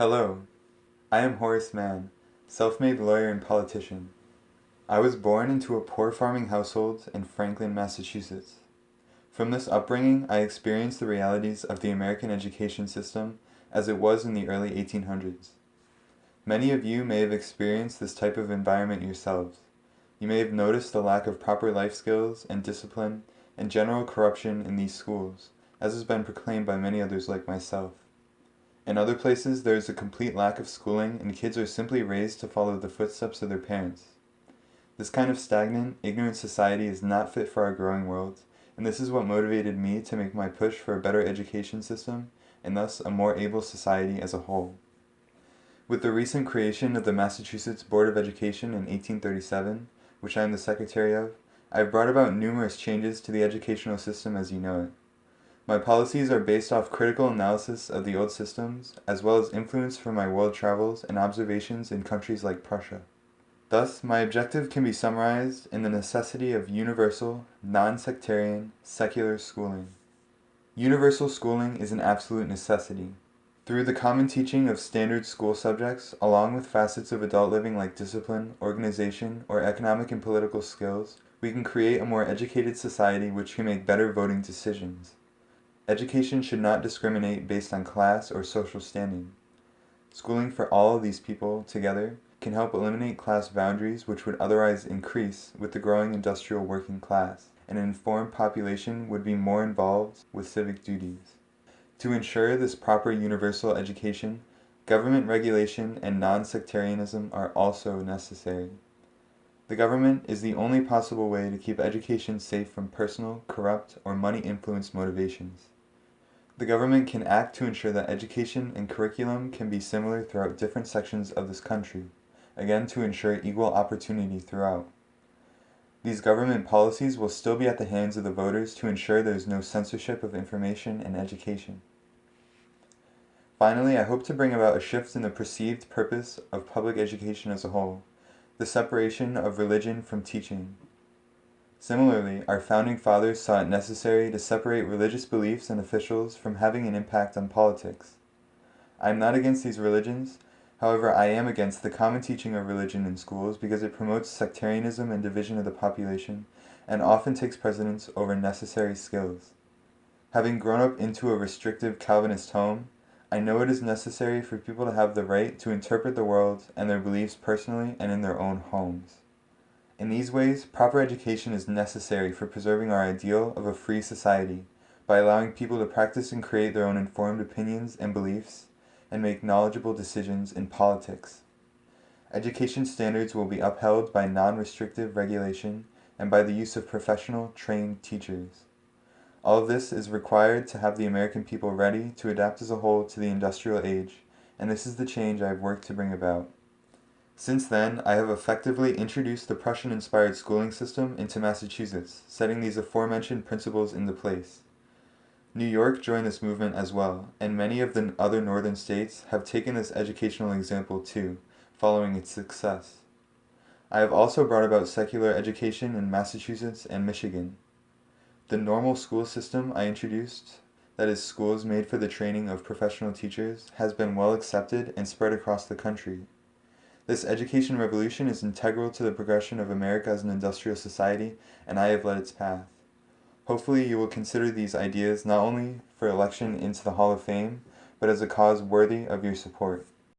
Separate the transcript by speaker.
Speaker 1: Hello, I am Horace Mann, self-made lawyer and politician. I was born into a poor farming household in Franklin, Massachusetts. From this upbringing, I experienced the realities of the American education system as it was in the early 1800s. Many of you may have experienced this type of environment yourselves. You may have noticed the lack of proper life skills and discipline and general corruption in these schools, as has been proclaimed by many others like myself. In other places, there is a complete lack of schooling and kids are simply raised to follow the footsteps of their parents. This kind of stagnant, ignorant society is not fit for our growing world, and this is what motivated me to make my push for a better education system and thus a more able society as a whole. With the recent creation of the Massachusetts Board of Education in 1837, which I am the secretary of, I have brought about numerous changes to the educational system as you know it. My policies are based off critical analysis of the old systems, as well as influence from my world travels and observations in countries like Prussia. Thus, my objective can be summarized in the necessity of universal, non-sectarian, secular schooling. Universal schooling is an absolute necessity. Through the common teaching of standard school subjects, along with facets of adult living like discipline, organization, or economic and political skills, we can create a more educated society which can make better voting decisions. Education should not discriminate based on class or social standing. Schooling for all of these people together can help eliminate class boundaries which would otherwise increase with the growing industrial working class, and an informed population would be more involved with civic duties. To ensure this proper universal education, government regulation and non-sectarianism are also necessary. The government is the only possible way to keep education safe from personal, corrupt, or money-influenced motivations. The government can act to ensure that education and curriculum can be similar throughout different sections of this country, again to ensure equal opportunity throughout. These government policies will still be at the hands of the voters to ensure there is no censorship of information and education. Finally, I hope to bring about a shift in the perceived purpose of public education as a whole, the separation of religion from teaching. Similarly, our founding fathers saw it necessary to separate religious beliefs and officials from having an impact on politics. I am not against these religions, however I am against the common teaching of religion in schools because it promotes sectarianism and division of the population and often takes precedence over necessary skills. Having grown up into a restrictive Calvinist home, I know it is necessary for people to have the right to interpret the world and their beliefs personally and in their own homes. In these ways, proper education is necessary for preserving our ideal of a free society by allowing people to practice and create their own informed opinions and beliefs and make knowledgeable decisions in politics. Education standards will be upheld by non-restrictive regulation and by the use of professional, trained teachers. All of this is required to have the American people ready to adapt as a whole to the industrial age, and this is the change I have worked to bring about. Since then, I have effectively introduced the Prussian-inspired schooling system into Massachusetts, setting these aforementioned principles into place. New York joined this movement as well, and many of the other northern states have taken this educational example too, following its success. I have also brought about secular education in Massachusetts and Michigan. The normal school system I introduced, that is, schools made for the training of professional teachers, has been well accepted and spread across the country. This education revolution is integral to the progression of America as an industrial society, and I have led its path. Hopefully you will consider these ideas not only for election into the Hall of Fame, but as a cause worthy of your support.